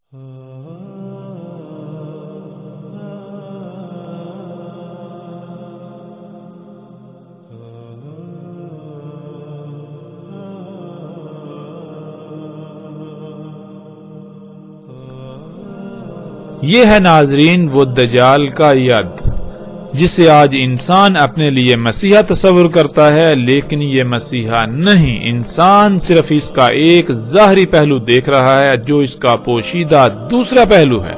یہ ہے ناظرین وہ دجال کا ید جسے آج انسان اپنے لیے مسیحا تصور کرتا ہے، لیکن یہ مسیحا نہیں، انسان صرف اس کا ایک ظاہری پہلو دیکھ رہا ہے جو اس کا پوشیدہ دوسرا پہلو ہے،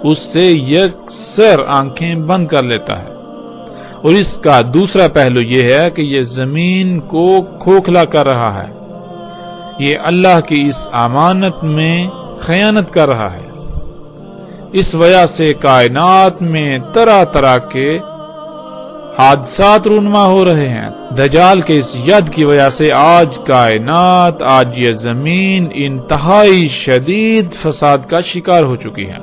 اس سے یکسر آنکھیں بند کر لیتا ہے، اور اس کا دوسرا پہلو یہ ہے کہ یہ زمین کو کھوکھلا کر رہا ہے، یہ اللہ کی اس امانت میں خیانت کر رہا ہے۔ اس وجہ سے کائنات میں طرح طرح کے حادثات رونما ہو رہے ہیں۔ دجال کے اس ید کی وجہ سے آج کائنات، آج یہ زمین انتہائی شدید فساد کا شکار ہو چکی ہے۔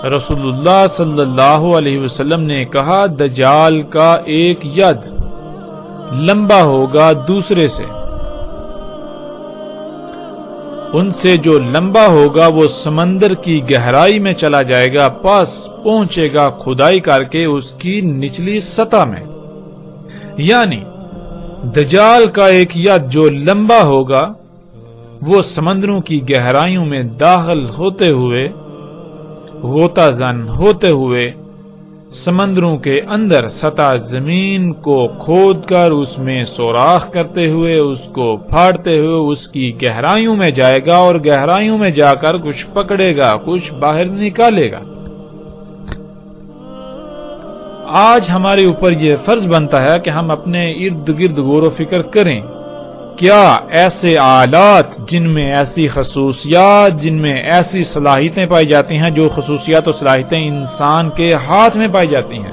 رسول اللہ صلی اللہ علیہ وسلم نے کہا، دجال کا ایک ید لمبا ہوگا دوسرے سے، ان سے جو لمبا ہوگا وہ سمندر کی گہرائی میں چلا جائے گا، پاس پہنچے گا کھدائی کر کے اس کی نچلی سطح میں، یعنی دجال کا ایک ید جو لمبا ہوگا وہ سمندروں کی گہرائیوں میں داخل ہوتے ہوئے، غوطہ زن ہوتے ہوئے، سمندروں کے اندر سطح زمین کو کھود کر اس میں سوراخ کرتے ہوئے، اس کو پھاڑتے ہوئے اس کی گہرائیوں میں جائے گا، اور گہرائیوں میں جا کر کچھ پکڑے گا، کچھ باہر نکالے گا۔ آج ہمارے اوپر یہ فرض بنتا ہے کہ ہم اپنے ارد گرد غور و فکر کریں، کیا ایسے آلات جن میں ایسی خصوصیات، جن میں ایسی صلاحیتیں پائی جاتی ہیں جو خصوصیات و صلاحیتیں انسان کے ہاتھ میں پائی جاتی ہیں،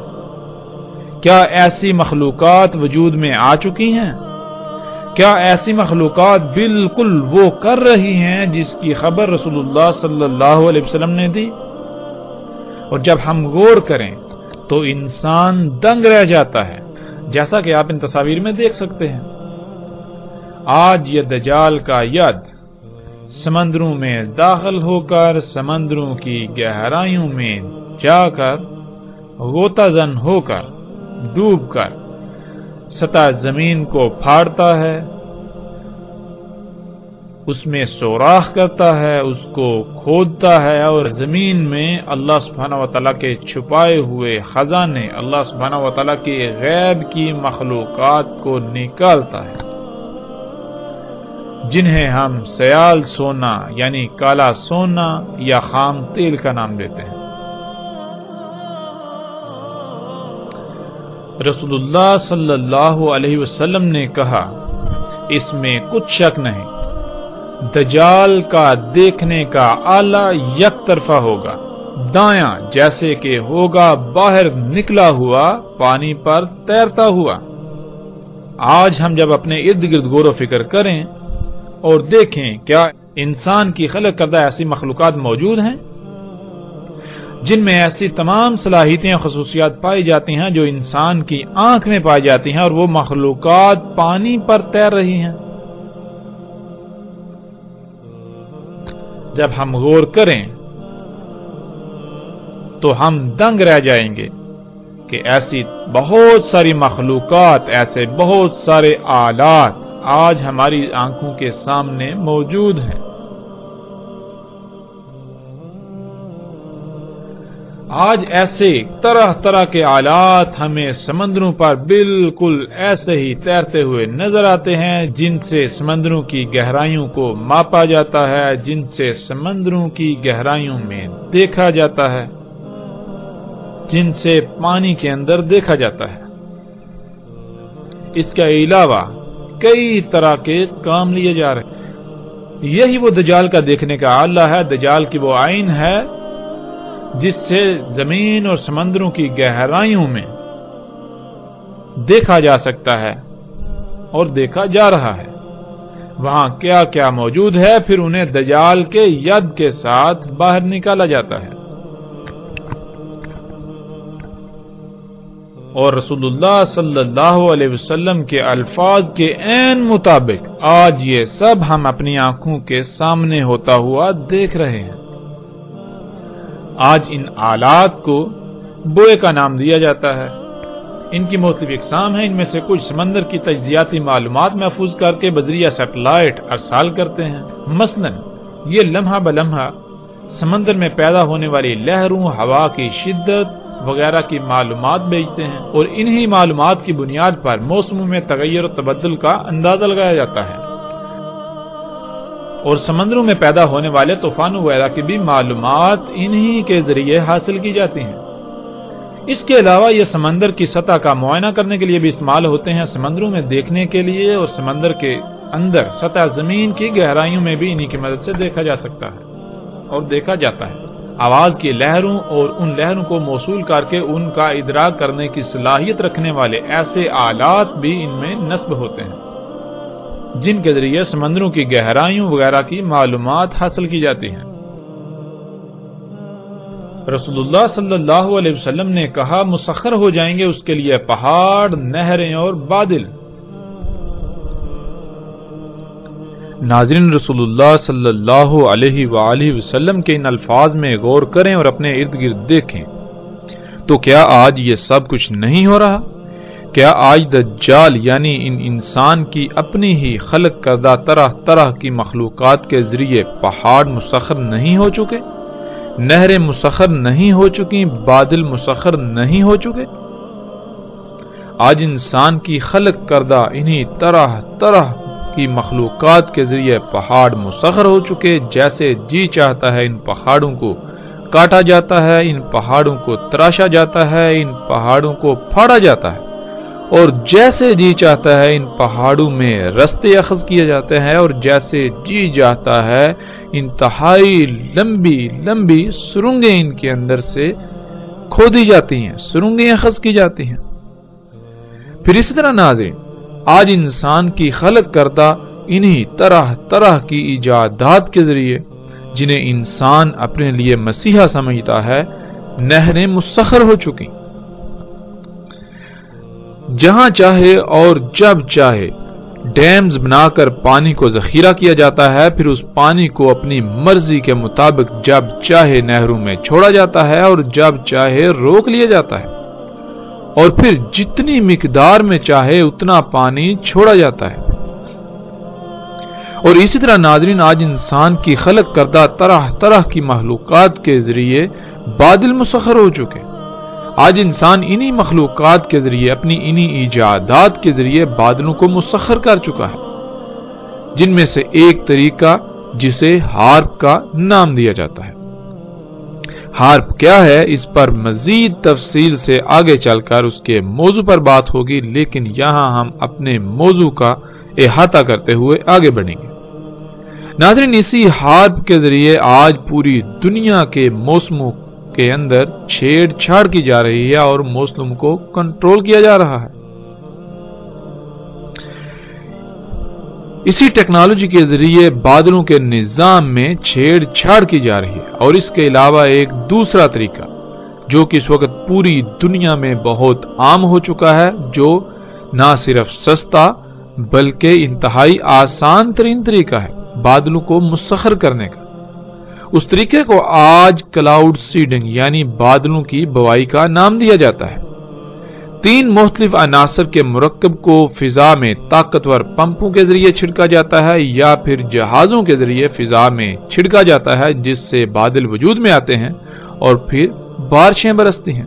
کیا ایسی مخلوقات وجود میں آ چکی ہیں؟ کیا ایسی مخلوقات بالکل وہ کر رہی ہیں جس کی خبر رسول اللہ صلی اللہ علیہ وسلم نے دی؟ اور جب ہم غور کریں تو انسان دنگ رہ جاتا ہے، جیسا کہ آپ ان تصاویر میں دیکھ سکتے ہیں۔ آج یہ دجال کا ید سمندروں میں داخل ہو کر، سمندروں کی گہرائیوں میں جا کر، غوطہ زن ہو کر، ڈوب کر سطح زمین کو پھاڑتا ہے، اس میں سوراخ کرتا ہے، اس کو کھودتا ہے، اور زمین میں اللہ سبحانہ وتعالی کے چھپائے ہوئے خزانے، اللہ سبحانہ وتعالی کے غیب کی مخلوقات کو نکالتا ہے، جنہیں ہم سیال سونا یعنی کالا سونا یا خام تیل کا نام دیتے ہیں۔ رسول اللہ صلی اللہ علیہ وسلم نے کہا، اس میں کچھ شک نہیں، دجال کا دیکھنے کا آلہ یک طرفہ ہوگا، دایاں جیسے کہ ہوگا باہر نکلا ہوا پانی پر تیرتا ہوا۔ آج ہم جب اپنے ارد گرد غور و فکر کریں اور دیکھیں، کیا انسان کی خلق کردہ ایسی مخلوقات موجود ہیں جن میں ایسی تمام صلاحیتیں اور خصوصیات پائی جاتی ہیں جو انسان کی آنکھ میں پائی جاتی ہیں، اور وہ مخلوقات پانی پر تیر رہی ہیں؟ جب ہم غور کریں تو ہم دنگ رہ جائیں گے کہ ایسی بہت ساری مخلوقات، ایسے بہت سارے آلات آج ہماری آنکھوں کے سامنے موجود ہیں۔ آج ایسے طرح طرح کے آلات ہمیں سمندروں پر بالکل ایسے ہی تیرتے ہوئے نظر آتے ہیں، جن سے سمندروں کی گہرائیوں کو ماپا جاتا ہے، جن سے سمندروں کی گہرائیوں میں دیکھا جاتا ہے، جن سے پانی کے اندر دیکھا جاتا ہے۔ اس کے علاوہ کئی طرح کے کام لیے جا رہے ہیں۔ یہی وہ دجال کا دیکھنے کا آلہ ہے، دجال کی وہ عین ہے جس سے زمین اور سمندروں کی گہرائیوں میں دیکھا جا سکتا ہے اور دیکھا جا رہا ہے۔ وہاں کیا کیا موجود ہے، پھر انہیں دجال کے ید کے ساتھ باہر نکالا جاتا ہے۔ اور رسول اللہ صلی اللہ علیہ وسلم کے الفاظ کے عین مطابق آج یہ سب ہم اپنی آنکھوں کے سامنے ہوتا ہوا دیکھ رہے ہیں۔ آج ان آلات کو بوئے کا نام دیا جاتا ہے۔ ان کی مختلف اقسام ہیں، ان میں سے کچھ سمندر کی تجزیاتی معلومات محفوظ کر کے بذریعہ سیٹلائٹ ارسال کرتے ہیں۔ مثلا یہ لمحہ بلمحہ سمندر میں پیدا ہونے والی لہروں، ہوا کی شدت وغیرہ کی معلومات بھیجتے ہیں، اور انہی معلومات کی بنیاد پر موسموں میں تغیر و تبدل کا اندازہ لگایا جاتا ہے، اور سمندروں میں پیدا ہونے والے طوفانوں وغیرہ کی بھی معلومات انہی کے ذریعے حاصل کی جاتی ہیں۔ اس کے علاوہ یہ سمندر کی سطح کا معائنہ کرنے کے لیے بھی استعمال ہوتے ہیں، سمندروں میں دیکھنے کے لیے، اور سمندر کے اندر سطح زمین کی گہرائیوں میں بھی انہی کی مدد سے دیکھا جا سکتا ہے اور دیکھا جاتا ہے۔ آواز کی لہروں اور ان لہروں کو موصول کر کے ان کا ادراک کرنے کی صلاحیت رکھنے والے ایسے آلات بھی ان میں نصب ہوتے ہیں، جن کے ذریعے سمندروں کی گہرائیوں وغیرہ کی معلومات حاصل کی جاتی ہیں۔ رسول اللہ صلی اللہ علیہ وسلم نے کہا، مسخر ہو جائیں گے اس کے لیے پہاڑ، نہریں اور بادل۔ ناظرین، رسول اللہ صلی اللہ علیہ وآلہ وسلم کے ان الفاظ میں غور کریں اور اپنے ارد گرد دیکھیں تو کیا آج یہ سب کچھ نہیں ہو رہا؟ کیا آج دجال یعنی ان انسان کی اپنی ہی خلق کردہ طرح طرح کی مخلوقات کے ذریعے پہاڑ مسخر نہیں ہو چکے، نہریں مسخر نہیں ہو چکی، بادل مسخر نہیں ہو چکے؟ آج انسان کی خلق کردہ انہی طرح طرح کی مخلوقات کے ذریعے پہاڑ مسخر ہو چکے، جیسے جی چاہتا ہے ان پہاڑوں کو کاٹا جاتا ہے، ان پہاڑوں کو تراشا جاتا ہے، ان پہاڑوں کو پھاڑا جاتا ہے، اور جیسے جی چاہتا ہے ان پہاڑوں میں رستے اخذ کیے جاتے ہیں، اور جیسے جی چاہتا ہے انتہائی لمبی لمبی سرنگیں ان کے اندر سے کھودی جاتی ہیں، سرنگیں اخذ کی جاتی ہیں۔ پھر اسی طرح ناظرین، آج انسان کی خلق کردہ انہی طرح طرح کی ایجادات کے ذریعے، جنہیں انسان اپنے لیے مسیحا سمجھتا ہے، نہریں مسخر ہو چکی۔ جہاں چاہے اور جب چاہے ڈیمز بنا کر پانی کو ذخیرہ کیا جاتا ہے، پھر اس پانی کو اپنی مرضی کے مطابق جب چاہے نہروں میں چھوڑا جاتا ہے اور جب چاہے روک لیا جاتا ہے، اور پھر جتنی مقدار میں چاہے اتنا پانی چھوڑا جاتا ہے۔ اور اسی طرح ناظرین، آج انسان کی خلق کردہ طرح طرح کی مخلوقات کے ذریعے بادل مسخر ہو چکے۔ آج انسان انہی مخلوقات کے ذریعے، اپنی انہی ایجادات کے ذریعے بادلوں کو مسخر کر چکا ہے، جن میں سے ایک طریقہ جسے ہارپ کا نام دیا جاتا ہے۔ ہارپ کیا ہے، اس پر مزید تفصیل سے آگے چل کر اس کے موضوع پر بات ہوگی، لیکن یہاں ہم اپنے موضوع کا احاطہ کرتے ہوئے آگے بڑھیں گے۔ ناظرین، اسی ہارپ کے ذریعے آج پوری دنیا کے موسموں کے اندر چھیڑ چھاڑ کی جا رہی ہے اور موسم کو کنٹرول کیا جا رہا ہے۔ اسی ٹیکنالوجی کے ذریعے بادلوں کے نظام میں چھیڑ چھاڑ کی جا رہی ہے، اور اس کے علاوہ ایک دوسرا طریقہ جو کہ اس وقت پوری دنیا میں بہت عام ہو چکا ہے، جو نہ صرف سستا بلکہ انتہائی آسان ترین طریقہ ہے بادلوں کو مسخر کرنے کا۔ اس طریقے کو آج کلاؤڈ سیڈنگ یعنی بادلوں کی بوائی کا نام دیا جاتا ہے۔ 3 مختلف عناصر کے مرکب کو فضا میں طاقتور پمپوں کے ذریعے چھڑکا جاتا ہے یا پھر جہازوں کے ذریعے فضا میں چھڑکا جاتا ہے، جس سے بادل وجود میں آتے ہیں اور پھر بارشیں برستی ہیں۔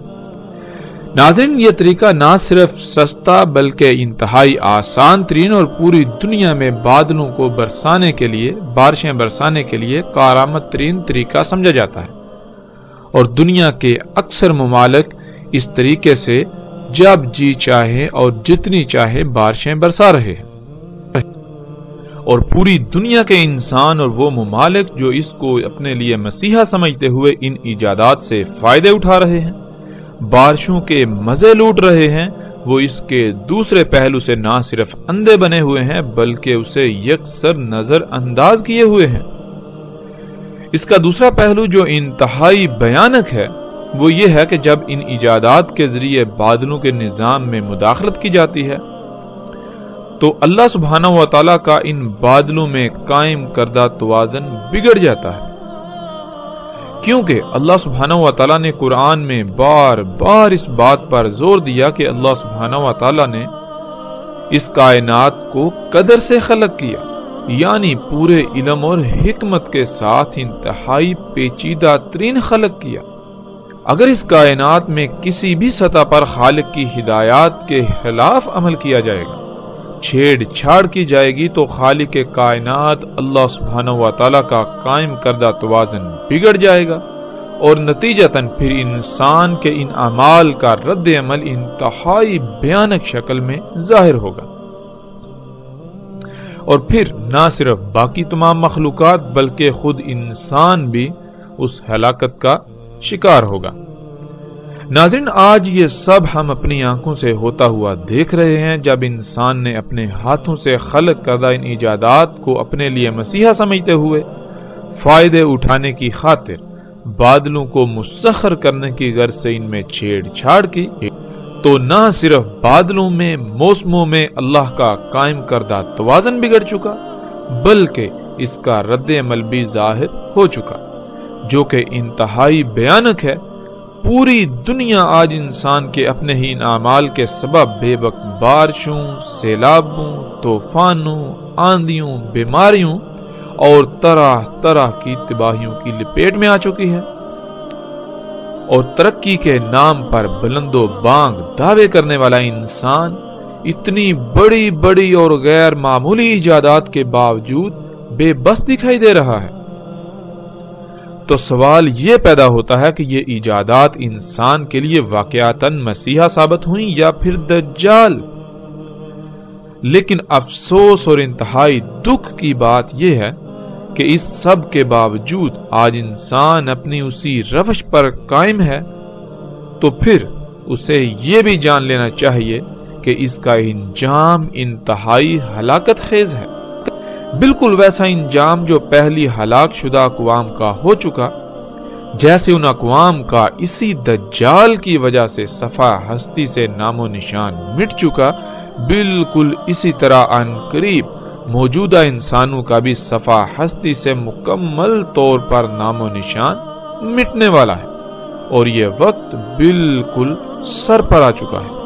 ناظرین، یہ طریقہ نہ صرف سستا بلکہ انتہائی آسان ترین اور پوری دنیا میں بادلوں کو برسانے کے لیے، بارشیں برسانے کے لیے کارآمد ترین طریقہ سمجھا جاتا ہے، اور دنیا کے اکثر ممالک اس طریقے سے جب جی چاہے اور جتنی چاہے بارشیں برسا رہے ہیں، اور پوری دنیا کے انسان اور وہ ممالک جو اس کو اپنے لیے مسیحا سمجھتے ہوئے ان ایجادات سے فائدے اٹھا رہے ہیں، بارشوں کے مزے لوٹ رہے ہیں، وہ اس کے دوسرے پہلو سے نہ صرف اندھے بنے ہوئے ہیں بلکہ اسے یکسر نظر انداز کیے ہوئے ہیں۔ اس کا دوسرا پہلو جو انتہائی بھیانک ہے، وہ یہ ہے کہ جب ان ایجادات کے ذریعے بادلوں کے نظام میں مداخلت کی جاتی ہے تو اللہ سبحانہ و تعالیٰ کا ان بادلوں میں قائم کردہ توازن بگڑ جاتا ہے، کیونکہ اللہ سبحانہ و تعالیٰ نے قرآن میں بار بار اس بات پر زور دیا کہ اللہ سبحانہ و تعالیٰ نے اس کائنات کو قدر سے خلق کیا، یعنی پورے علم اور حکمت کے ساتھ انتہائی پیچیدہ ترین خلق کیا۔ اگر اس کائنات میں کسی بھی سطح پر خالق کی ہدایات کے خلاف عمل کیا جائے گا، چھیڑ چھاڑ کی جائے گی، تو خالق کائنات اللہ سبحانہ و تعالیٰ کا قائم کردہ توازن بگڑ جائے گا، اور نتیجتاً پھر انسان کے ان اعمال کا رد عمل انتہائی بھیانک شکل میں ظاہر ہوگا، اور پھر نہ صرف باقی تمام مخلوقات بلکہ خود انسان بھی اس ہلاکت کا شکار ہوگا۔ ناظرین، آج یہ سب ہم اپنی آنکھوں سے ہوتا ہوا دیکھ رہے ہیں، جب انسان نے اپنے ہاتھوں سے خلق کردہ ان ایجادات کو اپنے لیے مسیحا سمجھتے ہوئے فائدے اٹھانے کی خاطر بادلوں کو مسخر کرنے کی غرض سے ان میں چھیڑ چھاڑ کی، تو نہ صرف بادلوں میں موسموں میں اللہ کا قائم کردہ توازن بگڑ چکا، بلکہ اس کا رد عمل بھی ظاہر ہو چکا، جو کہ انتہائی بھیانک ہے۔ پوری دنیا آج انسان کے اپنے ہی ان اعمال کے سبب بے وقت بارشوں، سیلابوں، طوفانوں، آندھیوں، بیماریوں اور طرح طرح کی تباہیوں کی لپیٹ میں آ چکی ہے، اور ترقی کے نام پر بلند و بانگ دعوے کرنے والا انسان اتنی بڑی بڑی اور غیر معمولی ایجادات کے باوجود بے بس دکھائی دے رہا ہے۔ تو سوال یہ پیدا ہوتا ہے کہ یہ ایجادات انسان کے لیے واقعتاً مسیحا ثابت ہوئیں یا پھر دجال؟ لیکن افسوس اور انتہائی دکھ کی بات یہ ہے کہ اس سب کے باوجود آج انسان اپنی اسی روش پر قائم ہے، تو پھر اسے یہ بھی جان لینا چاہیے کہ اس کا انجام انتہائی ہلاکت خیز ہے، بالکل ویسا انجام جو پہلی ہلاک شدہ اقوام کا ہو چکا، جیسے ان اقوام کا اسی دجال کی وجہ سے صفحہ ہستی سے نام و نشان مٹ چکا، بالکل اسی طرح ان قریب موجودہ انسانوں کا بھی صفحہ ہستی سے مکمل طور پر نام و نشان مٹنے والا ہے، اور یہ وقت بالکل سر پر آ چکا ہے۔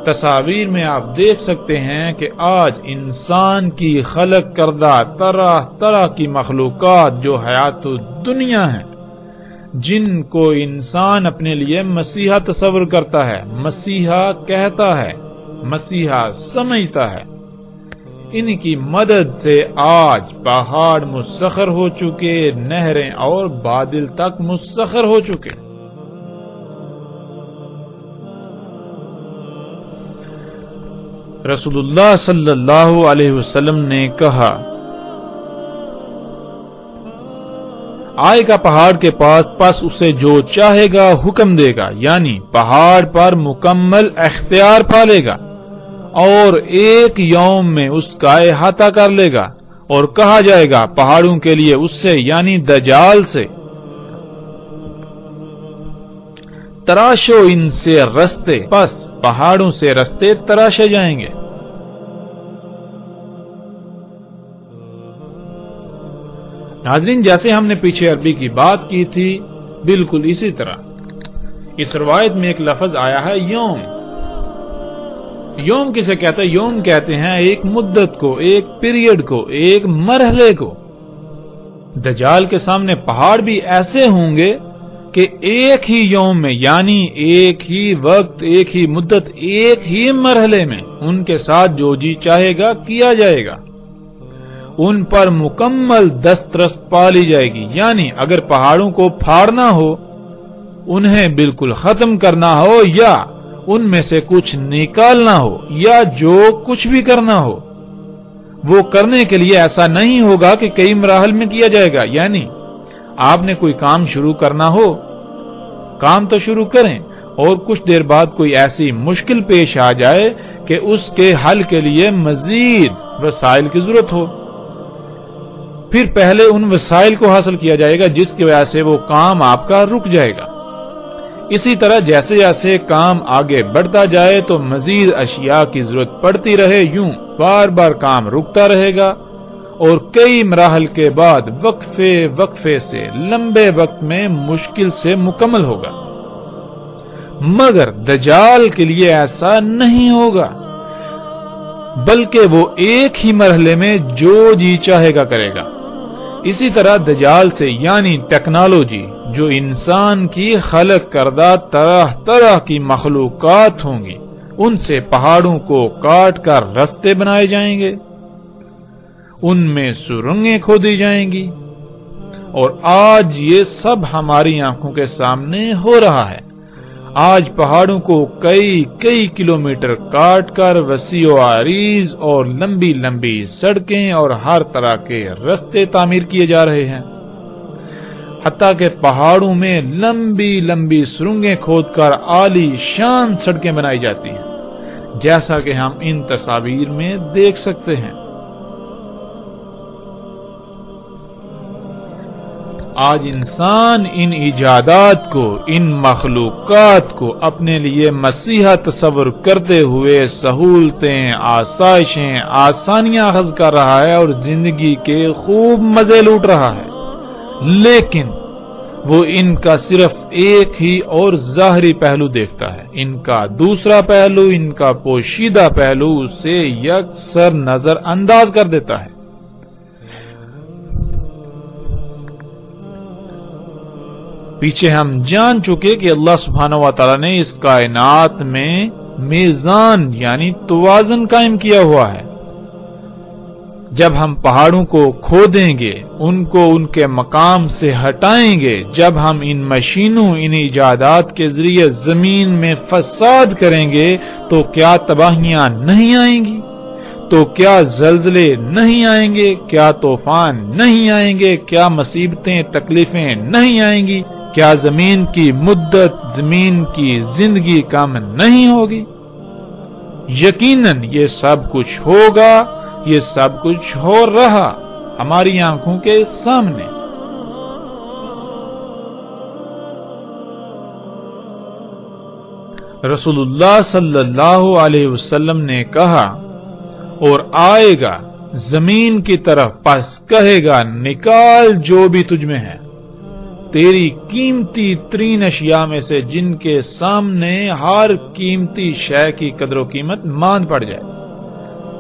تصاویر میں آپ دیکھ سکتے ہیں کہ آج انسان کی خلق کردہ طرح طرح کی مخلوقات جو حیات الدنیا ہیں، جن کو انسان اپنے لیے مسیحا تصور کرتا ہے، مسیحا کہتا ہے، مسیحا سمجھتا ہے، ان کی مدد سے آج پہاڑ مسخر ہو چکے، نہریں اور بادل تک مسخر ہو چکے۔ رسول اللہ صلی اللہ علیہ وسلم نے کہا، آئے گا پہاڑ کے پاس، پس اسے جو چاہے گا حکم دے گا، یعنی پہاڑ پر مکمل اختیار پالے گا، اور ایک یوم میں اس کا احاطہ کر لے گا، اور کہا جائے گا پہاڑوں کے لیے اس سے یعنی دجال سے، تراشو ان سے رستے، پس پہاڑوں سے رستے تراشے جائیں گے۔ ناظرین، جیسے ہم نے پیچھے عربی کی بات کی تھی، بالکل اسی طرح اس روایت میں ایک لفظ آیا ہے یوم۔ یوم کسے کہتے ہیں؟ یوم کہتے ہیں ایک مدت کو، ایک پیریڈ کو، ایک مرحلے کو۔ دجال کے سامنے پہاڑ بھی ایسے ہوں گے کہ ایک ہی یوم میں، یعنی ایک ہی وقت، ایک ہی مدت، ایک ہی مرحلے میں ان کے ساتھ جو جی چاہے گا کیا جائے گا، ان پر مکمل دسترس پالی جائے گی۔ یعنی اگر پہاڑوں کو پھاڑنا ہو، انہیں بالکل ختم کرنا ہو، یا ان میں سے کچھ نکالنا ہو، یا جو کچھ بھی کرنا ہو، وہ کرنے کے لیے ایسا نہیں ہوگا کہ کئی مراحل میں کیا جائے گا۔ یعنی آپ نے کوئی کام شروع کرنا ہو، کام تو شروع کریں، اور کچھ دیر بعد کوئی ایسی مشکل پیش آ جائے کہ اس کے حل کے لیے مزید وسائل کی ضرورت ہو، پھر پہلے ان وسائل کو حاصل کیا جائے گا جس کی وجہ سے وہ کام آپ کا رک جائے گا۔ اسی طرح جیسے جیسے کام آگے بڑھتا جائے تو مزید اشیاء کی ضرورت پڑتی رہے، یوں بار بار کام رکتا رہے گا اور کئی مراحل کے بعد وقفے سے لمبے وقت میں مشکل سے مکمل ہوگا۔ مگر دجال کے لیے ایسا نہیں ہوگا، بلکہ وہ ایک ہی مرحلے میں جو جی چاہے گا کرے گا۔ اسی طرح دجال سے یعنی ٹیکنالوجی، جو انسان کی خلق کردہ طرح طرح کی مخلوقات ہوں گی، ان سے پہاڑوں کو کاٹ کر رستے بنائے جائیں گے، ان میں سرنگیں کھودی جائیں گی، اور آج یہ سب ہماری آنکھوں کے سامنے ہو رہا ہے۔ آج پہاڑوں کو کئی کلومیٹر کاٹ کر وسیع و عریض اور لمبی لمبی سڑکیں اور ہر طرح کے رستے تعمیر کیے جا رہے ہیں، حتیٰ کہ پہاڑوں میں لمبی لمبی سرنگیں کھود کر عالی شان سڑکیں بنائی جاتی ہیں، جیسا کہ ہم ان تصاویر میں دیکھ سکتے ہیں۔ آج انسان ان ایجادات کو، ان مخلوقات کو اپنے لیے مسیحا تصور کرتے ہوئے سہولتیں، آسائشیں، آسانیاں اخذ کر رہا ہے اور زندگی کے خوب مزے لوٹ رہا ہے، لیکن وہ ان کا صرف ایک ہی اور ظاہری پہلو دیکھتا ہے۔ ان کا دوسرا پہلو، ان کا پوشیدہ پہلو اسے یکسر نظر انداز کر دیتا ہے۔ پیچھے ہم جان چکے کہ اللہ سبحانہ و تعالی نے اس کائنات میں میزان یعنی توازن قائم کیا ہوا ہے۔ جب ہم پہاڑوں کو کھودیں گے، ان کو ان کے مقام سے ہٹائیں گے، جب ہم ان مشینوں، ان ایجادات کے ذریعے زمین میں فساد کریں گے تو کیا تباہیاں نہیں آئیں گی؟ تو کیا زلزلے نہیں آئیں گے؟ کیا طوفان نہیں آئیں گے؟ کیا مصیبتیں، تکلیفیں نہیں آئیں گی؟ کیا زمین کی مدت، زمین کی زندگی کم نہیں ہوگی؟ یقیناً یہ سب کچھ ہوگا، یہ سب کچھ ہو رہا ہماری آنکھوں کے سامنے۔ رسول اللہ صلی اللہ علیہ وسلم نے کہا، اور آئے گا زمین کی طرف، پس کہے گا نکال جو بھی تجھ میں ہے، تیری قیمتی ترین اشیاء میں سے، جن کے سامنے ہر قیمتی شے کی قدر و قیمت ماند پڑ جائے۔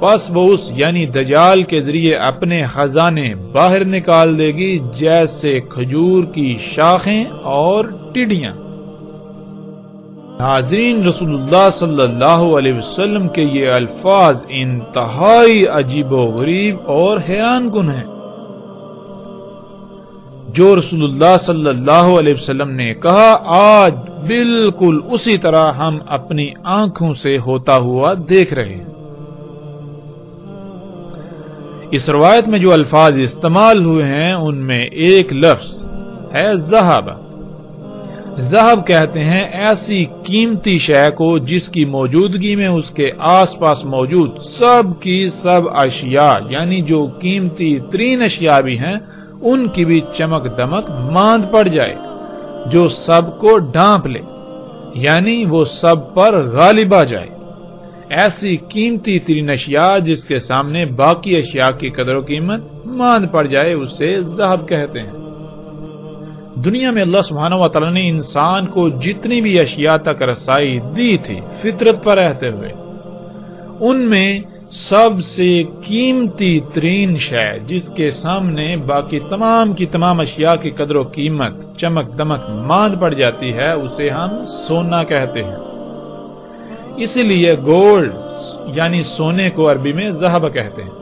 پس وہ اس یعنی دجال کے ذریعے اپنے خزانے باہر نکال دے گی، جیسے کھجور کی شاخیں اور ٹڈیاں۔ ناظرین، رسول اللہ صلی اللہ علیہ وسلم کے یہ الفاظ انتہائی عجیب و غریب اور حیران کن ہیں۔ جو رسول اللہ صلی اللہ علیہ وسلم نے کہا، آج بالکل اسی طرح ہم اپنی آنکھوں سے ہوتا ہوا دیکھ رہے ہیں۔ اس روایت میں جو الفاظ استعمال ہوئے ہیں ان میں ایک لفظ ہے ذہب۔ ذہب کہتے ہیں ایسی قیمتی شے کو جس کی موجودگی میں اس کے آس پاس موجود سب کی سب اشیاء یعنی جو قیمتی ترین اشیاء بھی ہیں ان کی بھی چمک دمک ماند پڑ جائے، جو سب کو ڈھانپ لے، یعنی وہ سب پر غالب آ جائے۔ ایسی قیمتی ترین اشیاء جس کے سامنے باقی اشیاء کی قدر و قیمت ماند پڑ جائے، اسے ذہب کہتے ہیں۔ دنیا میں اللہ سبحانہ و تعالی نے انسان کو جتنی بھی اشیاء تک رسائی دی تھی فطرت پر رہتے ہوئے، ان میں سب سے قیمتی ترین شے جس کے سامنے باقی تمام کی تمام اشیاء کی قدر و قیمت چمک دمک ماند پڑ جاتی ہے، اسے ہم سونا کہتے ہیں۔ اسی لیے گولڈ یعنی سونے کو عربی میں ذہب کہتے ہیں۔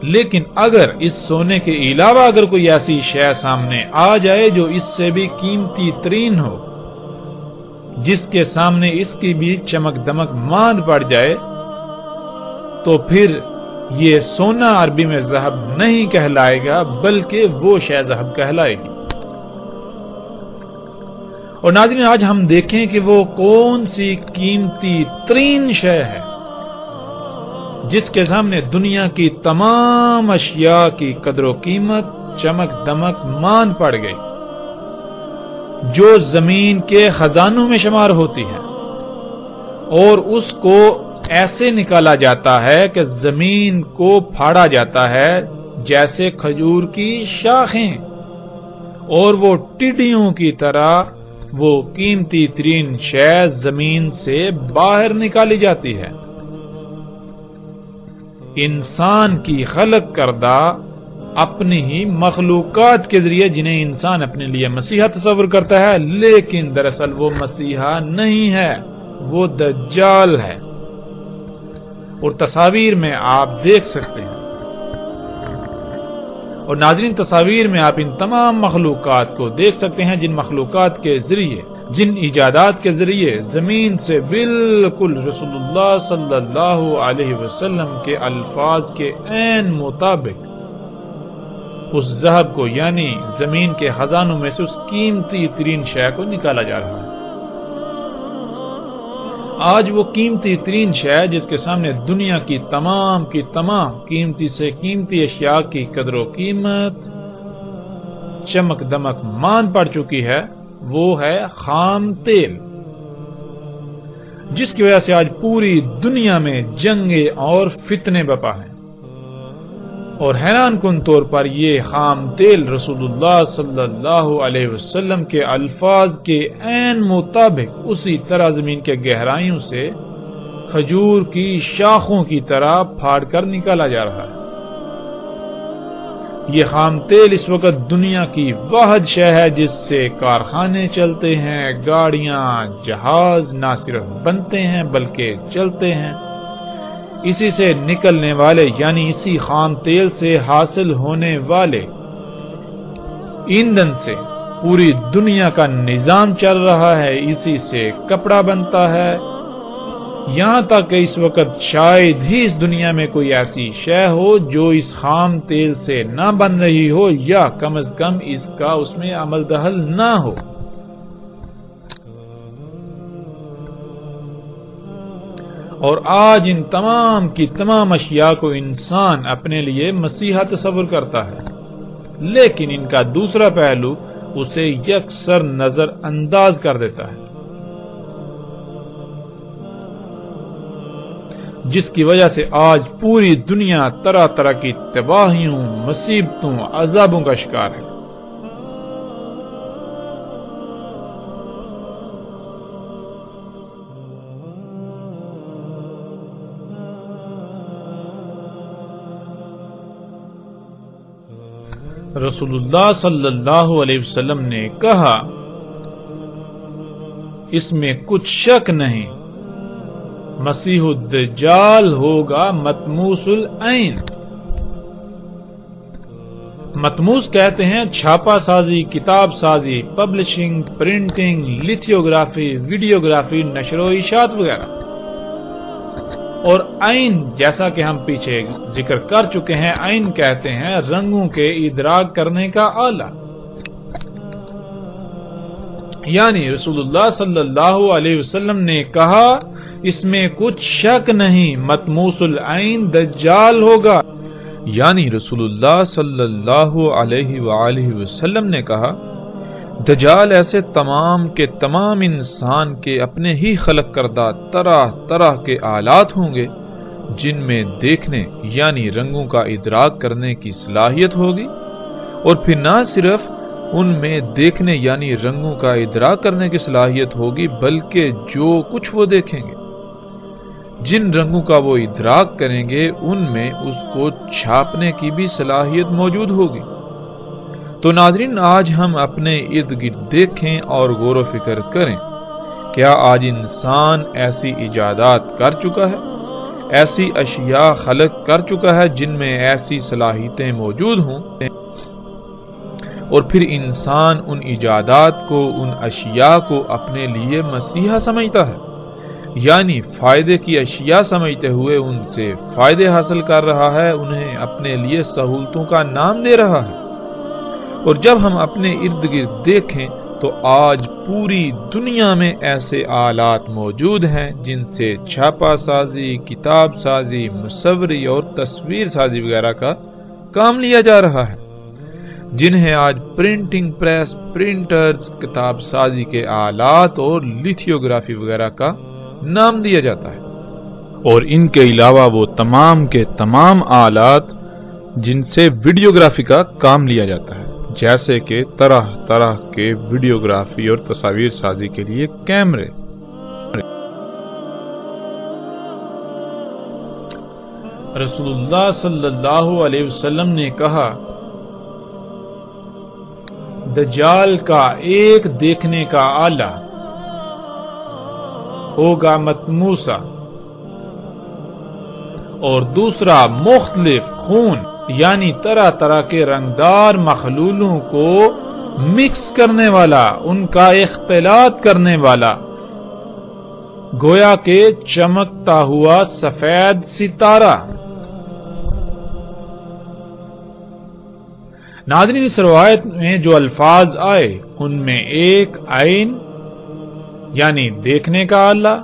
لیکن اگر اس سونے کے علاوہ اگر کوئی ایسی شے سامنے آ جائے جو اس سے بھی قیمتی ترین ہو، جس کے سامنے اس کی بھی چمک دمک ماند پڑ جائے، تو پھر یہ سونا عربی میں ذہب نہیں کہلائے گا بلکہ وہ شے ذہب کہلائے گی۔ اور ناظرین، آج ہم دیکھیں کہ وہ کون سی قیمتی ترین شے ہے جس کے سامنے دنیا کی تمام اشیاء کی قدر و قیمت چمک دمک ماند پڑ گئی۔ جو زمین کے خزانوں میں شمار ہوتی ہے، اور اس کو ایسے نکالا جاتا ہے کہ زمین کو پھاڑا جاتا ہے جیسے کھجور کی شاخیں، اور وہ ٹڈیوں کی طرح وہ قیمتی ترین شے زمین سے باہر نکالی جاتی ہے۔ انسان کی خلق کردہ اپنی ہی مخلوقات کے ذریعے جنہیں انسان اپنے لیے مسیحا تصور کرتا ہے، لیکن دراصل وہ مسیحا نہیں ہے، وہ دجال ہے۔ اور تصاویر میں آپ دیکھ سکتے ہیں، اور ناظرین تصاویر میں آپ ان تمام مخلوقات کو دیکھ سکتے ہیں، جن مخلوقات کے ذریعے، جن ایجادات کے ذریعے زمین سے بالکل رسول اللہ صلی اللہ علیہ وسلم کے الفاظ کے عین مطابق اس ذہب کو، یعنی زمین کے خزانوں میں سے اس قیمتی ترین شے کو نکالا جا رہا ہے۔ آج وہ قیمتی ترین شے جس کے سامنے دنیا کی تمام قیمتی سے قیمتی اشیاء کی قدر و قیمت چمک دمک مان پڑ چکی ہے، وہ ہے خام تیل، جس کی وجہ سے آج پوری دنیا میں جنگیں اور فتنے بپا ہیں۔ اور حیران کن طور پر یہ خام تیل رسول اللہ صلی اللہ علیہ وسلم کے الفاظ کے عین مطابق اسی طرح زمین کے گہرائیوں سے کھجور کی شاخوں کی طرح پھاڑ کر نکالا جا رہا ہے۔ یہ خام تیل اس وقت دنیا کی واحد شے ہے جس سے کارخانے چلتے ہیں، گاڑیاں، جہاز نہ صرف بنتے ہیں بلکہ چلتے ہیں۔ اسی سے نکلنے والے، یعنی اسی خام تیل سے حاصل ہونے والے ایندھن سے پوری دنیا کا نظام چل رہا ہے، اسی سے کپڑا بنتا ہے، یہاں تک کہ اس وقت شاید ہی اس دنیا میں کوئی ایسی شے ہو جو اس خام تیل سے نہ بن رہی ہو، یا کم از کم اس کا اس میں عمل دخل نہ ہو۔ اور آج ان تمام کی تمام اشیاء کو انسان اپنے لیے مسیحا تصور کرتا ہے، لیکن ان کا دوسرا پہلو اسے یکسر نظر انداز کر دیتا ہے، جس کی وجہ سے آج پوری دنیا طرح طرح کی تباہیوں، مصیبتوں، عذابوں کا شکار ہے۔ رسول اللہ صلی اللہ علیہ وسلم نے کہا، اس میں کچھ شک نہیں، مسیح الدجال ہوگا مطموس العین۔ مطموس کہتے ہیں چھاپا سازی، کتاب سازی، پبلشنگ، پرنٹنگ، لیتھیوگرافی، ویڈیوگرافی، نشر و اشاعت وغیرہ۔ اور عین، جیسا کہ ہم پیچھے ذکر کر چکے ہیں، عین کہتے ہیں رنگوں کے ادراک کرنے کا آلہ۔ یعنی رسول اللہ صلی اللہ علیہ وسلم نے کہا، اس میں کچھ شک نہیں، مطموس العین دجال ہوگا۔ یعنی رسول اللہ صلی اللہ علیہ وآلہ وسلم نے کہا، دجال ایسے تمام کے تمام انسان کے اپنے ہی خلق کردہ طرح طرح کے آلات ہوں گے جن میں دیکھنے یعنی رنگوں کا ادراک کرنے کی صلاحیت ہوگی، اور پھر نہ صرف ان میں دیکھنے یعنی رنگوں کا ادراک کرنے کی صلاحیت ہوگی، بلکہ جو کچھ وہ دیکھیں گے، جن رنگوں کا وہ ادراک کریں گے، ان میں اس کو چھاپنے کی بھی صلاحیت موجود ہوگی۔ تو ناظرین، آج ہم اپنے ارد گرد دیکھیں اور غور و فکر کریں، کیا آج انسان ایسی ایجادات کر چکا ہے، ایسی اشیاء خلق کر چکا ہے جن میں ایسی صلاحیتیں موجود ہوں، اور پھر انسان ان ایجادات کو، ان اشیاء کو اپنے لیے مسیحا سمجھتا ہے، یعنی فائدے کی اشیاء سمجھتے ہوئے ان سے فائدے حاصل کر رہا ہے، انہیں اپنے لیے سہولتوں کا نام دے رہا ہے۔ اور جب ہم اپنے ارد گرد دیکھیں تو آج پوری دنیا میں ایسے آلات موجود ہیں جن سے چھاپا سازی، کتاب سازی، مصوری اور تصویر سازی وغیرہ کا کام لیا جا رہا ہے۔ جنہیں آج پرنٹنگ پریس، پرنٹرز، کتاب سازی کے آلات اور لیتھیوگرافی وغیرہ کا نام دیا جاتا ہے، اور ان کے علاوہ وہ تمام کے تمام آلات جن سے ویڈیوگرافی کا کام لیا جاتا ہے، جیسے کہ طرح طرح کے ویڈیوگرافی اور تصاویر سازی کے لیے کیمرے۔ رسول اللہ صلی اللہ علیہ وسلم نے کہا، دجال کا ایک دیکھنے کا آلہ ہوگا مطموسہ، اور دوسرا مختلف خون یعنی طرح طرح کے رنگدار مخلولوں کو مکس کرنے والا، ان کا اختلاط کرنے والا، گویا کہ چمکتا ہوا سفید ستارہ۔ ناظرین، اس روایت میں جو الفاظ آئے ان میں ایک عین یعنی دیکھنے کا آلہ،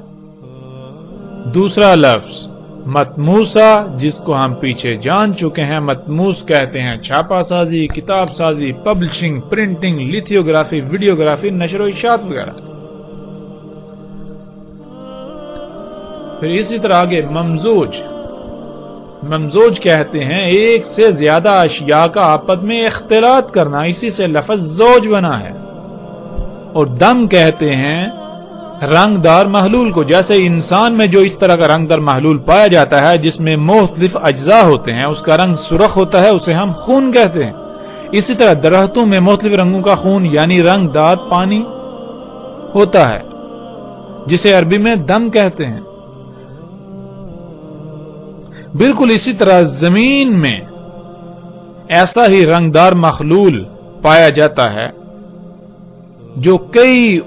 دوسرا لفظ مطموسہ جس کو ہم پیچھے جان چکے ہیں، مطموس کہتے ہیں چھاپا سازی، کتاب سازی، پبلشنگ، پرنٹنگ، لیتھیوگرافی، ویڈیوگرافی، نشر و اشاعت وغیرہ۔ پھر اسی طرح آگے ممزوج، ممزوج کہتے ہیں ایک سے زیادہ اشیاء کا آپس میں اختلاط کرنا، اسی سے لفظ زوج بنا ہے۔ اور دم کہتے ہیں رنگدار محلول کو، جیسے انسان میں جو اس طرح کا رنگدار محلول پایا جاتا ہے جس میں مختلف اجزاء ہوتے ہیں، اس کا رنگ سرخ ہوتا ہے، اسے ہم خون کہتے ہیں۔ اسی طرح درختوں میں مختلف رنگوں کا خون یعنی رنگدار پانی ہوتا ہے، جسے عربی میں دم کہتے ہیں۔ بالکل اسی طرح زمین میں ایسا ہی رنگدار مخلول پایا جاتا ہے جو کئی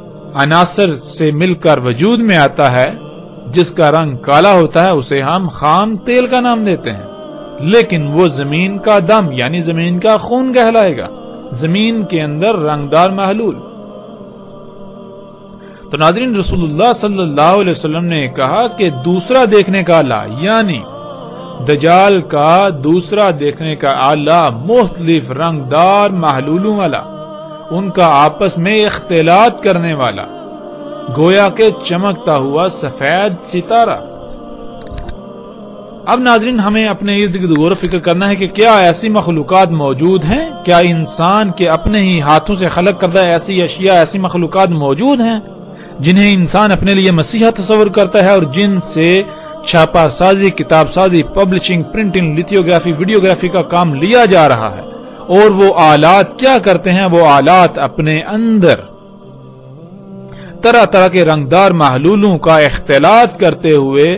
عناصر سے مل کر وجود میں آتا ہے، جس کا رنگ کالا ہوتا ہے، اسے ہم خام تیل کا نام دیتے ہیں، لیکن وہ زمین کا دم یعنی زمین کا خون کہلائے گا، زمین کے اندر رنگدار محلول۔ تو ناظرین، رسول اللہ صلی اللہ علیہ وسلم نے کہا کہ دوسرا دیکھنے کا آلہ یعنی دجال کا دوسرا دیکھنے کا آلہ مختلف رنگدار محلولوں والا، ان کا آپس میں اختلاط کرنے والا، گویا کہ چمکتا ہوا سفید ستارہ۔ اب ناظرین، ہمیں اپنے ارد گرد غور و فکر کرنا ہے کہ کیا ایسی مخلوقات موجود ہیں، کیا انسان کے اپنے ہی ہاتھوں سے خلق کردہ ایسی اشیاء، ایسی مخلوقات موجود ہیں جنہیں انسان اپنے لیے مسیحا تصور کرتا ہے اور جن سے چھاپا سازی، کتاب سازی، پبلشنگ، پرنٹنگ، لیتھیوگرافی، ویڈیوگرافی کا کام لیا جا رہا ہے؟ اور وہ آلات کیا کرتے ہیں؟ وہ آلات اپنے اندر طرح طرح کے رنگدار محلولوں کا اختلاط کرتے ہوئے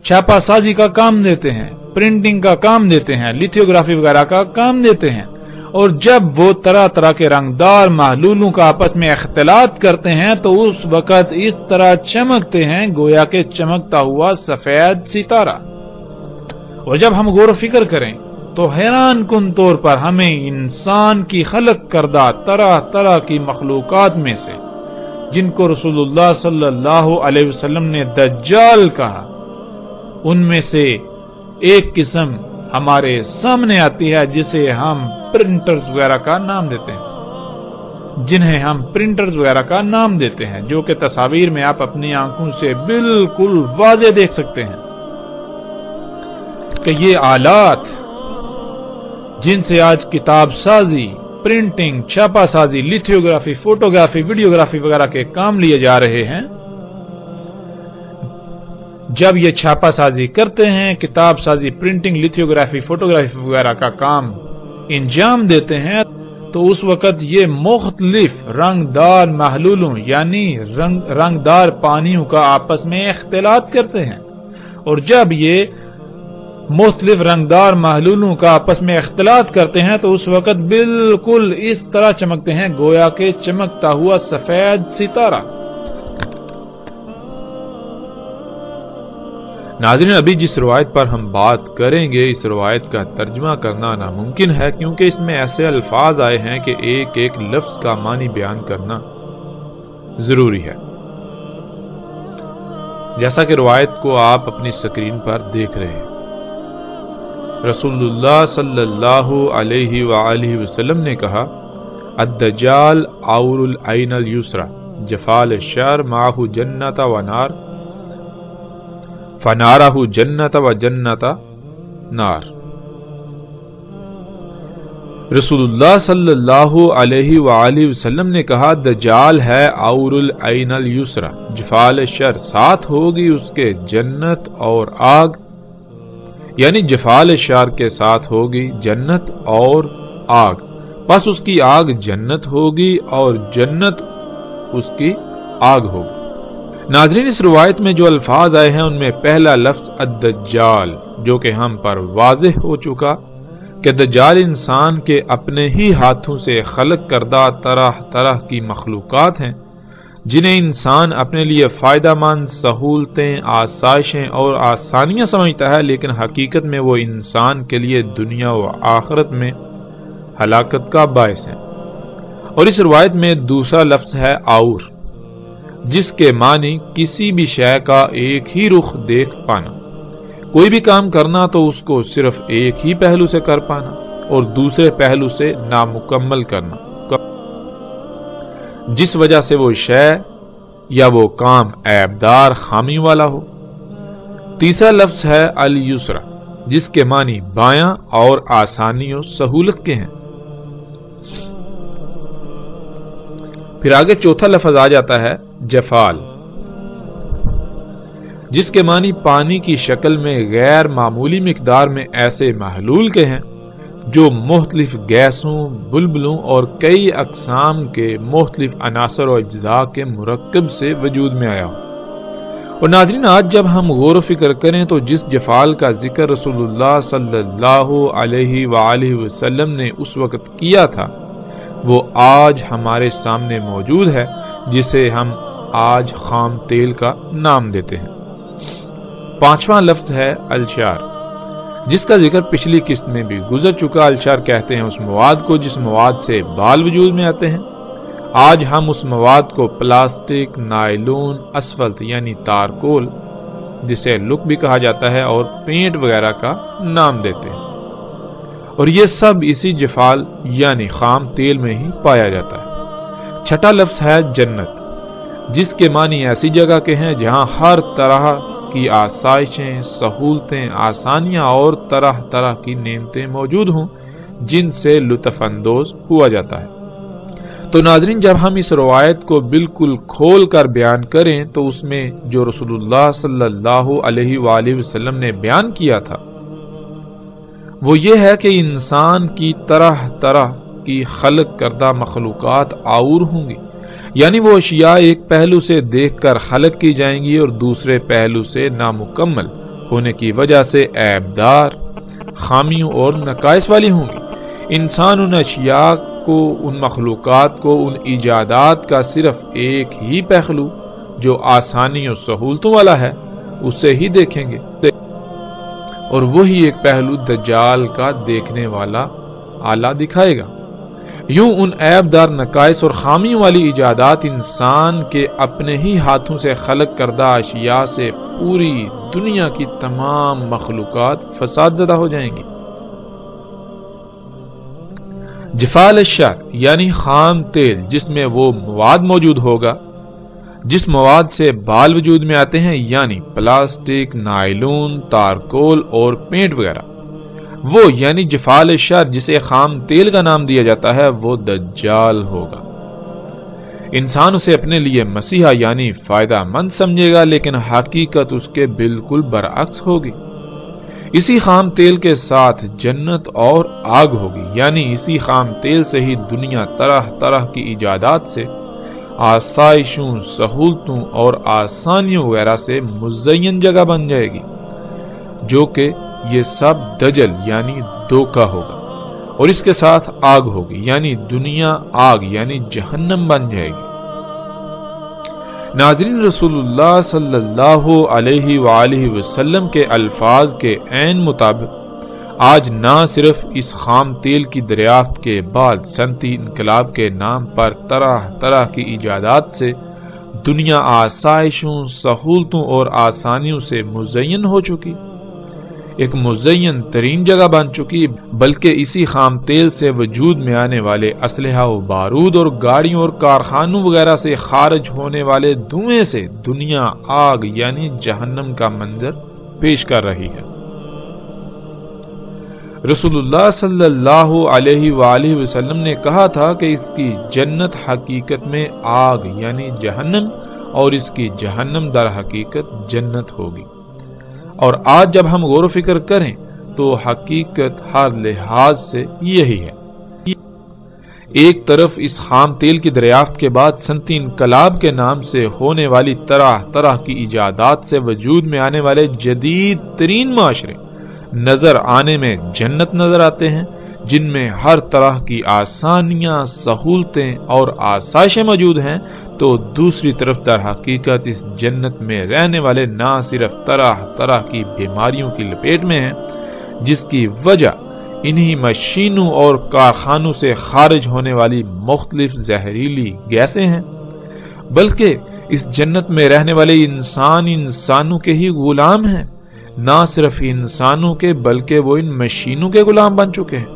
چھاپا سازی کا کام دیتے ہیں، پرنٹنگ کا کام دیتے ہیں، لیتھیوگرافی وغیرہ کا کام دیتے ہیں، اور جب وہ طرح طرح کے رنگدار محلولوں کا آپس میں اختلاط کرتے ہیں تو اس وقت اس طرح چمکتے ہیں گویا کہ چمکتا ہوا سفید ستارہ۔ اور جب ہم غور و فکر کریں تو حیران کن طور پر ہمیں انسان کی خلق کردہ طرح طرح کی مخلوقات میں سے جن کو رسول اللہ صلی اللہ علیہ وسلم نے دجال کہا، ان میں سے ایک قسم ہمارے سامنے آتی ہے جسے ہم پرنٹرز وغیرہ کا نام دیتے ہیں، جنہیں ہم پرنٹرز وغیرہ کا نام دیتے ہیں، جو کہ تصاویر میں آپ اپنی آنکھوں سے بالکل واضح دیکھ سکتے ہیں کہ یہ آلات جن سے آج کتاب سازی، پرنٹنگ، چھاپا سازی، لیتھیوگرافی، فوٹوگرافی، ویڈیوگرافی وغیرہ کے کام لیے جا رہے ہیں، جب یہ چھاپا سازی کرتے ہیں، کتاب سازی، پرنٹنگ، لیتھیوگرافی، فوٹوگرافی وغیرہ کا کام انجام دیتے ہیں، تو اس وقت یہ مختلف رنگدار محلولوں یعنی رنگدار پانیوں کا آپس میں اختلاط کرتے ہیں، اور جب یہ مختلف رنگدار محلولوں کا آپس میں اختلاط کرتے ہیں تو اس وقت بالکل اس طرح چمکتے ہیں گویا کہ چمکتا ہوا سفید ستارہ۔ ناظرین، ابھی جس روایت پر ہم بات کریں گے اس روایت کا ترجمہ کرنا ناممکن ہے، کیونکہ اس میں ایسے الفاظ آئے ہیں کہ ایک ایک لفظ کا معنی بیان کرنا ضروری ہے، جیسا کہ روایت کو آپ اپنی سکرین پر دیکھ رہے ہیں۔ رسول اللہ صلی اللہ علیہ وآلہ وسلم نے کہا الدجال عور العین الیسرا جفال الشعر معہ جنت و نار فنارہ جنت و جنت نار۔ رسول اللہ صلی اللہ علیہ وآلہ وسلم نے کہا دجال ہے عور العین الیسرا جفال الشعر، ساتھ ہوگی اس کے جنت اور آگ، یعنی جفال الشعر کے ساتھ ہوگی جنت اور آگ، پس اس کی آگ جنت ہوگی اور جنت اس کی آگ ہوگی۔ ناظرین، اس روایت میں جو الفاظ آئے ہیں ان میں پہلا لفظ الدجال، جو کہ ہم پر واضح ہو چکا کہ دجال انسان کے اپنے ہی ہاتھوں سے خلق کردہ طرح طرح کی مخلوقات ہیں جنہیں انسان اپنے لیے فائدہ مند سہولتیں، آسائشیں اور آسانیاں سمجھتا ہے، لیکن حقیقت میں وہ انسان کے لیے دنیا و آخرت میں ہلاکت کا باعث ہے۔ اور اس روایت میں دوسرا لفظ ہے عور، جس کے معنی کسی بھی شے کا ایک ہی رخ دیکھ پانا، کوئی بھی کام کرنا تو اس کو صرف ایک ہی پہلو سے کر پانا اور دوسرے پہلو سے نامکمل کرنا، جس وجہ سے وہ شے یا وہ کام عیبدار خامی والا ہو۔ تیسرا لفظ ہے الیسرا، جس کے معنی بایاں اور آسانی و سہولت کے ہیں۔ پھر آگے چوتھا لفظ آ جاتا ہے جفال، جس کے معنی پانی کی شکل میں غیر معمولی مقدار میں ایسے محلول کے ہیں جو مختلف گیسوں، بلبلوں اور کئی اقسام کے مختلف عناصر و اجزاء کے مرکب سے وجود میں آیا ہو۔ اور ناظرین، آج جب ہم غور و فکر کریں تو جس جفال کا ذکر رسول اللہ صلی اللہ علیہ وآلہ وسلم نے اس وقت کیا تھا، وہ آج ہمارے سامنے موجود ہے، جسے ہم آج خام تیل کا نام دیتے ہیں۔ پانچواں لفظ ہے الشار، جس کا ذکر پچھلی قسط میں بھی گزر چکا۔ الشار کہتے ہیں اس مواد کو جس مواد سے بال وجود میں آتے ہیں۔ آج ہم اس مواد کو پلاسٹک، نائلون، اسفلت یعنی تارکول، جسے لک بھی کہا جاتا ہے، اور پینٹ وغیرہ کا نام دیتے ہیں، اور یہ سب اسی جفال یعنی خام تیل میں ہی پایا جاتا ہے۔ چھٹا لفظ ہے جنت، جس کے معنی ایسی جگہ کے ہیں جہاں ہر طرح کی آسائشیں، سہولتیں، آسانیاں اور طرح طرح کی نعمتیں موجود ہوں جن سے لطف اندوز ہوا جاتا ہے۔ تو ناظرین، جب ہم اس روایت کو بالکل کھول کر بیان کریں تو اس میں جو رسول اللہ صلی اللہ علیہ وآلہ وسلم نے بیان کیا تھا وہ یہ ہے کہ انسان کی طرح طرح کی خلق کردہ مخلوقات عور ہوں گی، یعنی وہ اشیاء ایک پہلو سے دیکھ کر خلق کی جائیں گی اور دوسرے پہلو سے نامکمل ہونے کی وجہ سے عیبدار، خامیوں اور نقائص والی ہوں گی۔ انسان ان اشیاء کو، ان مخلوقات کو، ان ایجادات کا صرف ایک ہی پہلو جو آسانی اور سہولتوں والا ہے اسے ہی دیکھیں گے، اور وہی ایک پہلو دجال کا دیکھنے والا آلہ دکھائے گا۔ یوں ان عیبدار، نقائص اور خامیوں والی ایجادات انسان کے اپنے ہی ہاتھوں سے خلق کردہ اشیاء سے پوری دنیا کی تمام مخلوقات فساد زدہ ہو جائیں گی۔ جفال الشعر یعنی خام تیل، جس میں وہ مواد موجود ہوگا جس مواد سے بال وجود میں آتے ہیں، یعنی پلاسٹک، نائلون، تارکول اور پینٹ وغیرہ، وہ یعنی جفال الشعر جسے خام تیل کا نام دیا جاتا ہے، وہ دجال ہوگا۔ انسان اسے اپنے لیے مسیحا یعنی فائدہ مند سمجھے گا، لیکن حقیقت اس کے بالکل برعکس ہوگی۔ اسی خام تیل کے ساتھ جنت اور آگ ہوگی، یعنی اسی خام تیل سے ہی دنیا طرح طرح کی ایجادات سے، آسائشوں، سہولتوں اور آسانیوں وغیرہ سے مزین جگہ بن جائے گی، جو کہ یہ سب دجل یعنی دھوکہ ہوگا، اور اس کے ساتھ آگ ہوگی، یعنی دنیا آگ یعنی جہنم بن جائے گی۔ ناظرین، رسول اللہ صلی اللہ علیہ وآلہ وسلم کے الفاظ کے عین مطابق آج نہ صرف اس خام تیل کی دریافت کے بعد صنعتی انقلاب کے نام پر طرح طرح کی ایجادات سے دنیا آسائشوں، سہولتوں اور آسانیوں سے مزین ہو چکی، ایک مزین ترین جگہ بن چکی، بلکہ اسی خام تیل سے وجود میں آنے والے اسلحہ و بارود اور گاڑیوں اور کارخانوں وغیرہ سے خارج ہونے والے دھوئیں سے دنیا آگ یعنی جہنم کا منظر پیش کر رہی ہے۔ رسول اللہ صلی اللہ علیہ وآلہ وسلم نے کہا تھا کہ اس کی جنت حقیقت میں آگ یعنی جہنم اور اس کی جہنم در حقیقت جنت ہوگی۔ اور آج جب ہم غور و فکر کریں تو حقیقت ہر لحاظ سے یہی ہے۔ ایک طرف اس خام تیل کی دریافت کے بعد صنعتی انقلاب کے نام سے ہونے والی طرح طرح کی ایجادات سے وجود میں آنے والے جدید ترین معاشرے نظر آنے میں جنت نظر آتے ہیں، جن میں ہر طرح کی آسانیاں، سہولتیں اور آسائشیں موجود ہیں، تو دوسری طرف در حقیقت اس جنت میں رہنے والے نہ صرف طرح طرح کی بیماریوں کی لپیٹ میں ہیں، جس کی وجہ انہی مشینوں اور کارخانوں سے خارج ہونے والی مختلف زہریلی گیسیں ہیں، بلکہ اس جنت میں رہنے والے انسانوں کے ہی غلام ہیں، نہ صرف انسانوں کے بلکہ وہ ان مشینوں کے غلام بن چکے ہیں۔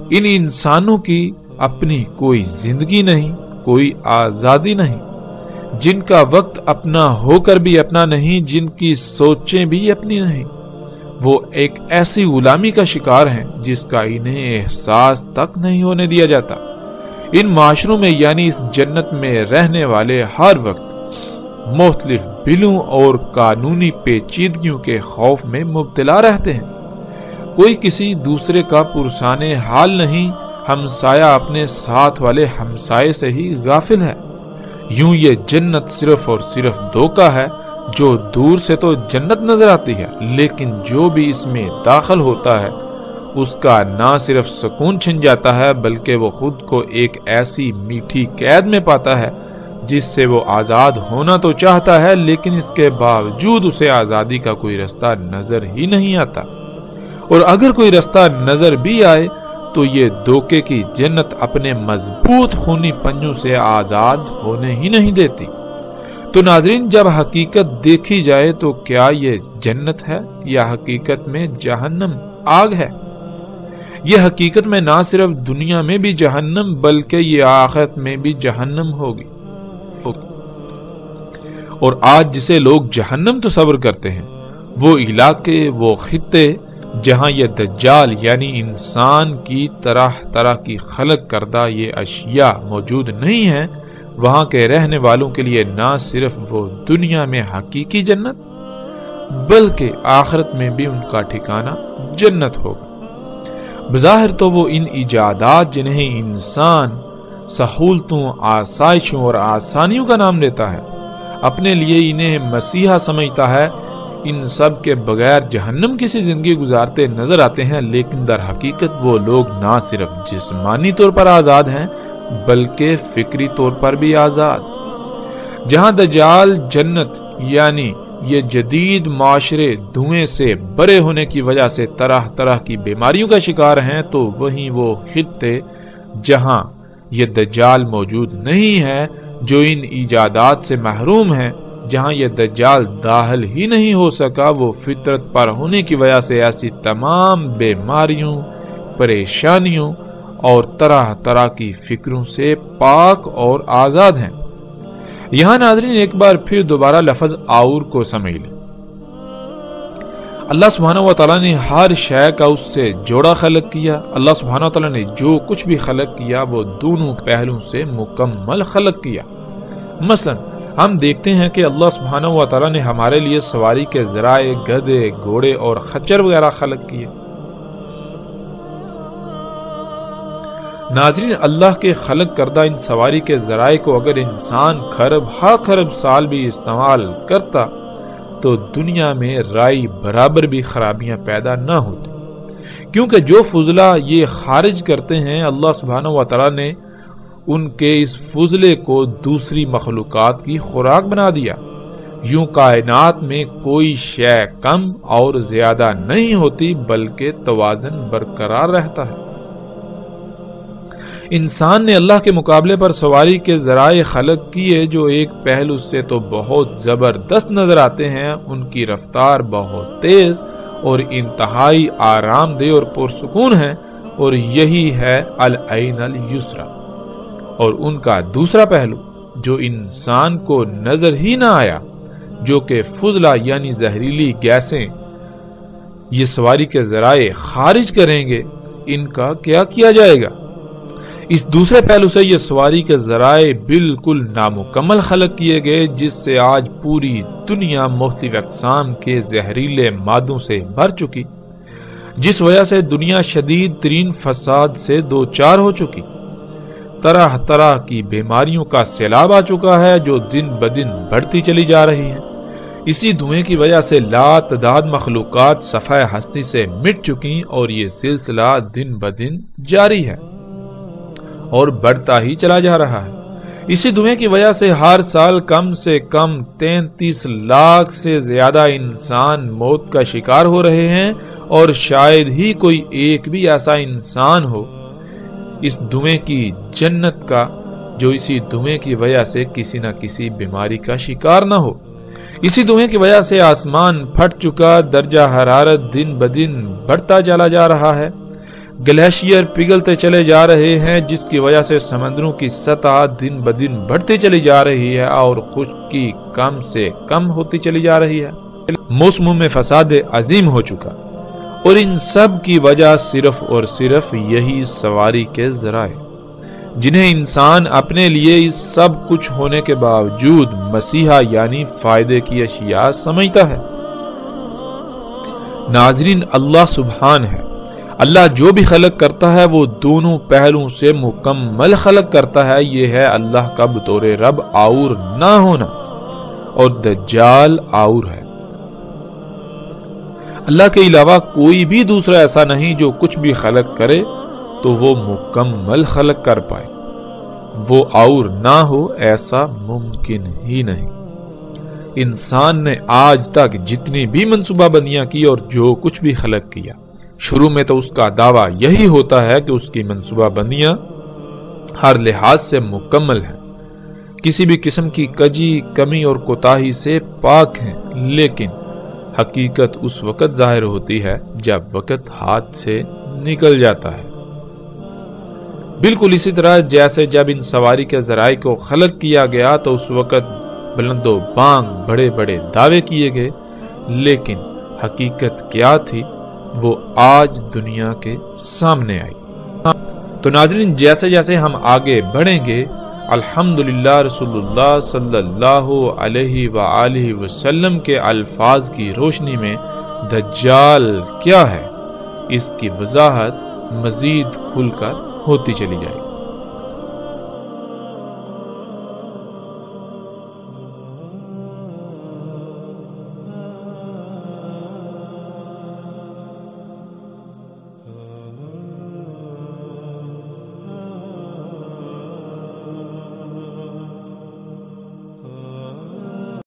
ان انسانوں کی اپنی کوئی زندگی نہیں، کوئی آزادی نہیں، جن کا وقت اپنا ہو کر بھی اپنا نہیں، جن کی سوچیں بھی اپنی نہیں، وہ ایک ایسی غلامی کا شکار ہیں جس کا انہیں احساس تک نہیں ہونے دیا جاتا۔ ان معاشروں میں یعنی اس جنت میں رہنے والے ہر وقت مختلف بلوں اور قانونی پیچیدگیوں کے خوف میں مبتلا رہتے ہیں۔ کوئی کسی دوسرے کا پرسان حال نہیں، ہمسایہ اپنے ساتھ والے ہمسائے سے ہی غافل ہے۔ یوں یہ جنت صرف اور صرف دھوکہ ہے، جو دور سے تو جنت نظر آتی ہے، لیکن جو بھی اس میں داخل ہوتا ہے اس کا نہ صرف سکون چھن جاتا ہے بلکہ وہ خود کو ایک ایسی میٹھی قید میں پاتا ہے جس سے وہ آزاد ہونا تو چاہتا ہے، لیکن اس کے باوجود اسے آزادی کا کوئی رستہ نظر ہی نہیں آتا، اور اگر کوئی رستہ نظر بھی آئے تو یہ دھوکے کی جنت اپنے مضبوط خونی پنجوں سے آزاد ہونے ہی نہیں دیتی۔ تو ناظرین، جب حقیقت دیکھی جائے تو کیا یہ جنت ہے یا حقیقت میں جہنم آگ ہے؟ یہ حقیقت میں نہ صرف دنیا میں بھی جہنم بلکہ یہ آخرت میں بھی جہنم ہوگی۔ اور آج جسے لوگ جہنم تصور کرتے ہیں، وہ علاقے، وہ خطے جہاں یہ دجال یعنی انسان کی طرح طرح کی خلق کردہ یہ اشیاء موجود نہیں ہیں، وہاں کے رہنے والوں کے لیے نہ صرف وہ دنیا میں حقیقی جنت بلکہ آخرت میں بھی ان کا ٹھکانہ جنت ہوگا۔ بظاہر تو وہ ان ایجادات جنہیں انسان سہولتوں، آسائشوں اور آسانیوں کا نام دیتا ہے، اپنے لیے انہیں مسیحا سمجھتا ہے، ان سب کے بغیر جہنم کسی زندگی گزارتے نظر آتے ہیں، لیکن در حقیقت وہ لوگ نہ صرف جسمانی طور پر آزاد ہیں بلکہ فکری طور پر بھی آزاد۔ جہاں دجال جنت یعنی یہ جدید معاشرے دھوئیں سے بھرے ہونے کی وجہ سے طرح طرح کی بیماریوں کا شکار ہیں، تو وہیں وہ خطے جہاں یہ دجال موجود نہیں ہے، جو ان ایجادات سے محروم ہیں، جہاں یہ دجال داخل ہی نہیں ہو سکا، وہ فطرت پر ہونے کی وجہ سے ایسی تمام بیماریوں، پریشانیوں اور طرح طرح کی فکروں سے پاک اور آزاد ہیں۔ یہاں ناظرین ایک بار پھر دوبارہ لفظ آور کو سمجھ لیں۔ اللہ سبحانہ و تعالیٰ نے ہر شے کا اس سے جوڑا خلق کیا۔ اللہ سبحانہ و تعالیٰ نے جو کچھ بھی خلق کیا وہ دونوں پہلوں سے مکمل خلق کیا۔ مثلا ہم دیکھتے ہیں کہ اللہ سبحانہ و تعالیٰ نے ہمارے لیے سواری کے ذرائع گدھے، گھوڑے اور خچر وغیرہ خلق کیے۔ ناظرین، اللہ کے خلق کردہ ان سواری کے ذرائع کو اگر انسان خرب سال بھی استعمال کرتا تو دنیا میں رائی برابر بھی خرابیاں پیدا نہ ہوتی، کیونکہ جو فضلہ یہ خارج کرتے ہیں، اللہ سبحانہ و تعالیٰ نے ان کے اس فضلے کو دوسری مخلوقات کی خوراک بنا دیا۔ یوں کائنات میں کوئی شے کم اور زیادہ نہیں ہوتی بلکہ توازن برقرار رہتا ہے۔ انسان نے اللہ کے مقابلے پر سواری کے ذرائع خلق کیے جو ایک پہلو سے تو بہت زبردست نظر آتے ہیں، ان کی رفتار بہت تیز اور انتہائی آرام دہ اور پرسکون ہے، اور یہی ہے العین الیسری۔ اور ان کا دوسرا پہلو جو انسان کو نظر ہی نہ آیا، جو کہ فضلہ یعنی زہریلی گیسیں یہ سواری کے ذرائع خارج کریں گے، ان کا کیا کیا جائے گا؟ اس دوسرے پہلو سے یہ سواری کے ذرائع بالکل نامکمل خلق کیے گئے، جس سے آج پوری دنیا مختلف اقسام کے زہریلے مادوں سے بھر چکی، جس وجہ سے دنیا شدید ترین فساد سے دوچار ہو چکی، طرح طرح کی بیماریوں کا سیلاب آ چکا ہے جو دن بدن بڑھتی چلی جا رہی ہیں۔ اسی دھوئیں کی وجہ سے لاتعداد مخلوقات صفحہ ہستی سے مٹ چکی، اور یہ سلسلہ دن بدن جاری ہے اور بڑھتا ہی چلا جا رہا ہے۔ اسی دھوئیں کی وجہ سے ہر سال کم سے کم 33 لاکھ سے زیادہ انسان موت کا شکار ہو رہے ہیں، اور شاید ہی کوئی ایک بھی ایسا انسان ہو اس دھوئیں کی جنت کا جو اسی دھوئیں کی وجہ سے کسی نہ کسی بیماری کا شکار نہ ہو۔ اسی دھوئیں کی وجہ سے آسمان پھٹ چکا، درجہ حرارت دن بدن بڑھتا چلا جا رہا ہے، گلیشیئر پگھلتے چلے جا رہے ہیں، جس کی وجہ سے سمندروں کی سطح دن بدن بڑھتی چلی جا رہی ہے اور خشکی کم سے کم ہوتی چلی جا رہی ہے، موسموں میں فساد عظیم ہو چکا، اور ان سب کی وجہ صرف اور صرف یہی سواری کے ذرائع، جنہیں انسان اپنے لیے اس سب کچھ ہونے کے باوجود مسیحا یعنی فائدے کی اشیاء سمجھتا ہے۔ ناظرین، اللہ سبحان ہے، اللہ جو بھی خلق کرتا ہے وہ دونوں پہلوؤں سے مکمل خلق کرتا ہے۔ یہ ہے اللہ کا بطور رب اور نہ ہونا، اور دجال اور ہے۔ اللہ کے علاوہ کوئی بھی دوسرا ایسا نہیں جو کچھ بھی خلق کرے تو وہ مکمل خلق کر پائے، وہ اور نہ ہو ایسا ممکن ہی نہیں۔ انسان نے آج تک جتنی بھی منصوبہ بندیاں کی اور جو کچھ بھی خلق کیا، شروع میں تو اس کا دعویٰ یہی ہوتا ہے کہ اس کی منصوبہ بندیاں ہر لحاظ سے مکمل ہیں، کسی بھی قسم کی کجی، کمی اور کوتاہی سے پاک ہیں، لیکن حقیقت اس وقت ظاہر ہوتی ہے جب وقت ہاتھ سے نکل جاتا ہے۔ بالکل اسی طرح جیسے جب ان سواری کے ذرائع کو خلق کیا گیا تو اس وقت بلند و بانگ بڑے بڑے دعوے کیے گئے، لیکن حقیقت کیا تھی وہ آج دنیا کے سامنے آئی۔ تو ناظرین، جیسے جیسے ہم آگے بڑھیں گے، الحمدللہ رسول اللہ صلی اللہ علیہ وآلہ وسلم کے الفاظ کی روشنی میں دجال کیا ہے، اس کی وضاحت مزید کھل کر ہوتی چلی جائے گی۔